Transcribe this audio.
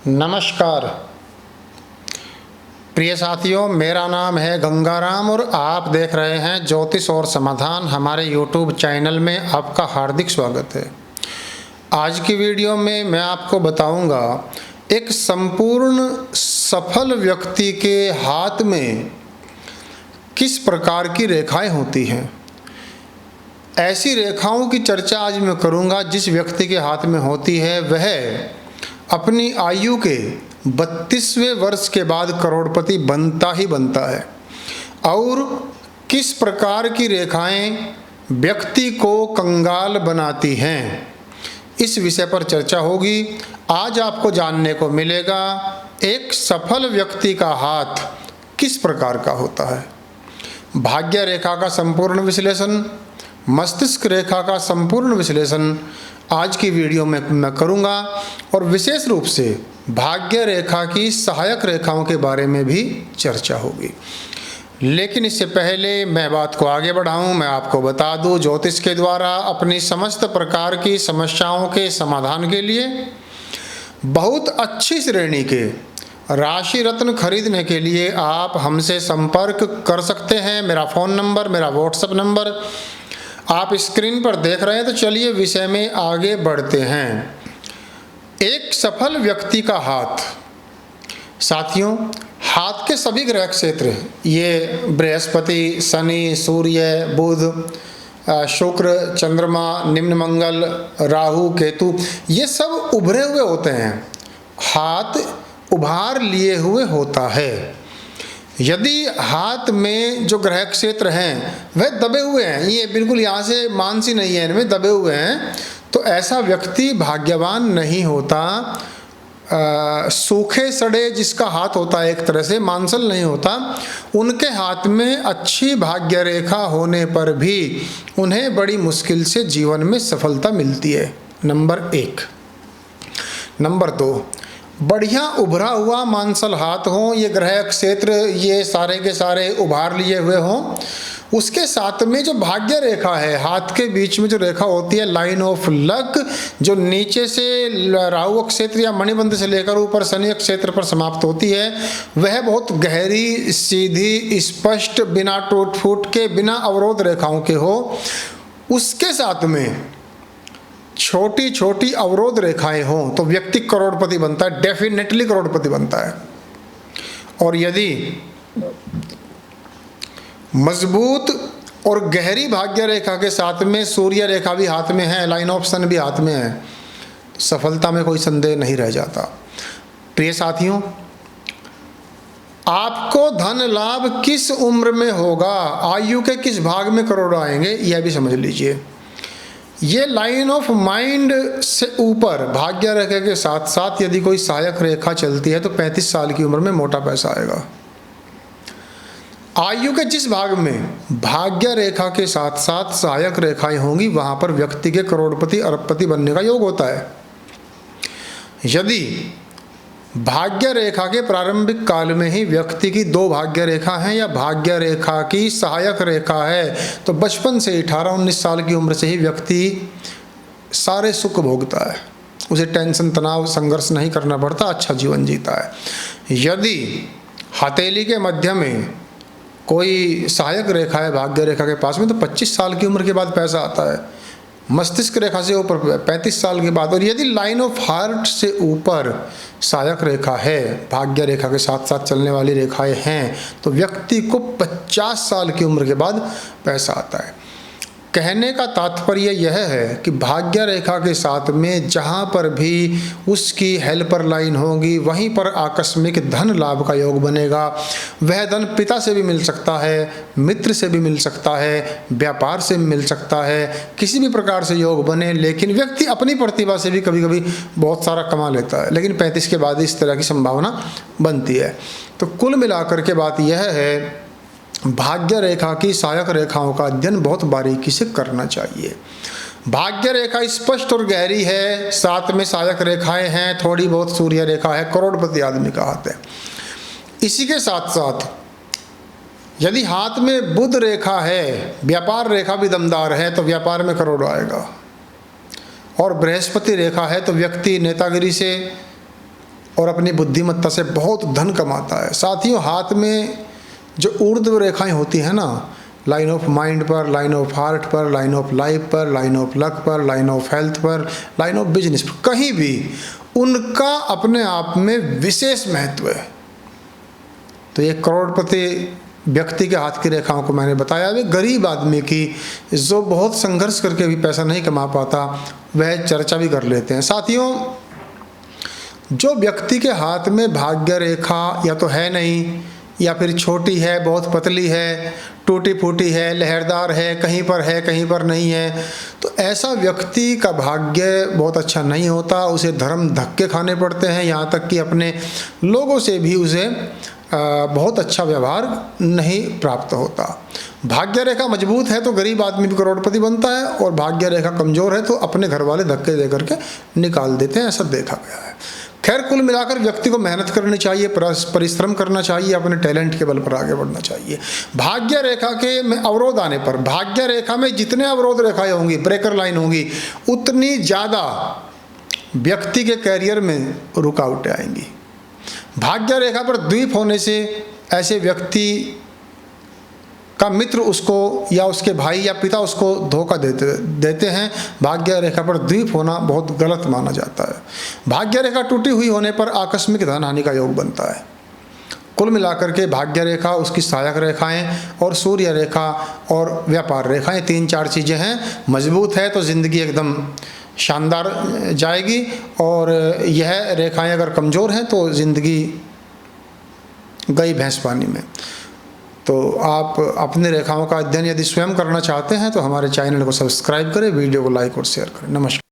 नमस्कार प्रिय साथियों, मेरा नाम है गंगाराम और आप देख रहे हैं ज्योतिष और समाधान। हमारे YouTube चैनल में आपका हार्दिक स्वागत है। आज की वीडियो में मैं आपको बताऊंगा एक संपूर्ण सफल व्यक्ति के हाथ में किस प्रकार की रेखाएं होती हैं। ऐसी रेखाओं की चर्चा आज मैं करूंगा जिस व्यक्ति के हाथ में होती है वह अपनी आयु के 32वें वर्ष के बाद करोड़पति बनता ही बनता है, और किस प्रकार की रेखाएं व्यक्ति को कंगाल बनाती हैं, इस विषय पर चर्चा होगी। आज आपको जानने को मिलेगा एक सफल व्यक्ति का हाथ किस प्रकार का होता है। भाग्य रेखा का संपूर्ण विश्लेषण, मस्तिष्क रेखा का संपूर्ण विश्लेषण आज की वीडियो में मैं करूंगा, और विशेष रूप से भाग्य रेखा की सहायक रेखाओं के बारे में भी चर्चा होगी। लेकिन इससे पहले मैं बात को आगे बढ़ाऊं, मैं आपको बता दूं, ज्योतिष के द्वारा अपनी समस्त प्रकार की समस्याओं के समाधान के लिए बहुत अच्छी श्रेणी के राशि रत्न खरीदने के लिए आप हमसे संपर्क कर सकते हैं। मेरा फ़ोन नंबर, मेरा व्हाट्सएप नंबर आप स्क्रीन पर देख रहे हैं। तो चलिए विषय में आगे बढ़ते हैं। एक सफल व्यक्ति का हाथ, साथियों, हाथ के सभी ग्रह क्षेत्र, ये बृहस्पति, शनि, सूर्य, बुध, शुक्र, चंद्रमा, निम्न मंगल, राहु, केतु, ये सब उभरे हुए होते हैं। हाथ उभार लिए हुए होता है। यदि हाथ में जो ग्रह क्षेत्र हैं वह दबे हुए हैं, ये बिल्कुल यहाँ से मांसी नहीं है, इनमें दबे हुए हैं, तो ऐसा व्यक्ति भाग्यवान नहीं होता। सूखे सड़े जिसका हाथ होता है, एक तरह से मांसल नहीं होता, उनके हाथ में अच्छी भाग्य रेखा होने पर भी उन्हें बड़ी मुश्किल से जीवन में सफलता मिलती है। नंबर 1। नंबर 2, बढ़िया उभरा हुआ मांसल हाथ हो, ये ग्रह क्षेत्र ये सारे के सारे उभार लिए हुए हों, उसके साथ में जो भाग्य रेखा है, हाथ के बीच में जो रेखा होती है, लाइन ऑफ लक, जो नीचे से राहु क्षेत्र या मणिबंध से लेकर ऊपर शनि क्षेत्र पर समाप्त होती है, वह बहुत गहरी, सीधी, स्पष्ट, बिना टूट फूट के, बिना अवरोध रेखाओं के हो। उसके साथ में छोटी छोटी अवरोध रेखाएं हों तो व्यक्ति करोड़पति बनता है, डेफिनेटली करोड़पति बनता है। और यदि मजबूत और गहरी भाग्य रेखा के साथ में सूर्य रेखा भी हाथ में है, लाइन ऑफ सन भी हाथ में है, तो सफलता में कोई संदेह नहीं रह जाता। प्रिय साथियों, आपको धन लाभ किस उम्र में होगा, आयु के किस भाग में करोड़ आएंगे, यह भी समझ लीजिए। ये लाइन ऑफ माइंड से ऊपर भाग्य रेखा के साथ साथ यदि कोई सहायक रेखा चलती है तो 35 साल की उम्र में मोटा पैसा आएगा। आयु के जिस भाग में भाग्य रेखा के साथ साथ सहायक रेखाएं होंगी वहां पर व्यक्ति के करोड़पति अरबपति बनने का योग होता है। यदि भाग्य रेखा के प्रारंभिक काल में ही व्यक्ति की 2 भाग्य रेखा हैं या भाग्य रेखा की सहायक रेखा है, तो बचपन से 18-19 साल की उम्र से ही व्यक्ति सारे सुख भोगता है, उसे टेंशन, तनाव, संघर्ष नहीं करना पड़ता, अच्छा जीवन जीता है। यदि हथेली के मध्य में कोई सहायक रेखा है भाग्य रेखा के पास में, तो 25 साल की उम्र के बाद पैसा आता है, मस्तिष्क रेखा से ऊपर 35 साल के बाद। और यदि लाइन ऑफ हार्ट से ऊपर सहायक रेखा है, भाग्य रेखा के साथ साथ चलने वाली रेखाएं हैं, तो व्यक्ति को 50 साल की उम्र के बाद पैसा आता है। कहने का तात्पर्य यह है कि भाग्य रेखा के साथ में जहाँ पर भी उसकी हेल्पर लाइन होगी वहीं पर आकस्मिक धन लाभ का योग बनेगा। वह धन पिता से भी मिल सकता है, मित्र से भी मिल सकता है, व्यापार से मिल सकता है, किसी भी प्रकार से योग बने। लेकिन व्यक्ति अपनी प्रतिभा से भी कभी कभी बहुत सारा कमा लेता है, लेकिन 35 के बाद इस तरह की संभावना बनती है। तो कुल मिलाकर के बात यह है, भाग्य रेखा की सहायक रेखाओं का अध्ययन बहुत बारीकी से करना चाहिए। भाग्य रेखा स्पष्ट और गहरी है, साथ में सहायक रेखाएं हैं, थोड़ी बहुत सूर्य रेखा है, करोड़पति आदमी का हाथ है। इसी के साथ साथ यदि हाथ में बुध रेखा है, व्यापार रेखा भी दमदार है, तो व्यापार में करोड़ आएगा। और बृहस्पति रेखा है तो व्यक्ति नेतागिरी से और अपनी बुद्धिमत्ता से बहुत धन कमाता है। साथियों, हाथ में जो ऊर्ध्व रेखाएं होती हैं ना, लाइन ऑफ माइंड पर, लाइन ऑफ हार्ट पर, लाइन ऑफ लाइफ पर, लाइन ऑफ लक पर, लाइन ऑफ हेल्थ पर, लाइन ऑफ बिजनेस पर, कहीं भी उनका अपने आप में विशेष महत्व है। तो ये करोड़पति व्यक्ति के हाथ की रेखाओं को मैंने बताया। वे गरीब आदमी की, जो बहुत संघर्ष करके भी पैसा नहीं कमा पाता, वह चर्चा भी कर लेते हैं। साथियों, जो व्यक्ति के हाथ में भाग्य रेखा या तो है नहीं, या फिर छोटी है, बहुत पतली है, टूटी फूटी है, लहरदार है, कहीं पर नहीं है, तो ऐसा व्यक्ति का भाग्य बहुत अच्छा नहीं होता। उसे धर्म धक्के खाने पड़ते हैं, यहाँ तक कि अपने लोगों से भी उसे बहुत अच्छा व्यवहार नहीं प्राप्त होता। भाग्य रेखा मजबूत है तो गरीब आदमी भी करोड़पति बनता है, और भाग्य रेखा कमज़ोर है तो अपने घर वाले धक्के दे करके निकाल देते हैं, ऐसा देखा गया है। खैर, कुल मिलाकर व्यक्ति को मेहनत करनी चाहिए, परिश्रम करना चाहिए, अपने टैलेंट के बल पर आगे बढ़ना चाहिए। भाग्य रेखा के में अवरोध आने पर, भाग्य रेखा में जितने अवरोध रेखाएं होंगी, ब्रेकर लाइन होंगी, उतनी ज़्यादा व्यक्ति के कैरियर में रुकावटें आएंगी। भाग्य रेखा पर द्वीप होने से ऐसे व्यक्ति का मित्र उसको, या उसके भाई या पिता उसको धोखा देते हैं। भाग्य रेखा पर द्वीप होना बहुत गलत माना जाता है। भाग्य रेखा टूटी हुई होने पर आकस्मिक धन हानि का योग बनता है। कुल मिलाकर के भाग्य रेखा, उसकी सहायक रेखाएं और सूर्य रेखा और व्यापार रेखाएं, 3-4 चीज़ें हैं। मजबूत है तो ज़िंदगी एकदम शानदार जाएगी, और यह रेखाएं अगर कमज़ोर हैं तो ज़िंदगी गई भैंस पानी में। तो आप अपने रेखाओं का अध्ययन यदि स्वयं करना चाहते हैं तो हमारे चैनल को सब्सक्राइब करें, वीडियो को लाइक और शेयर करें। नमस्कार।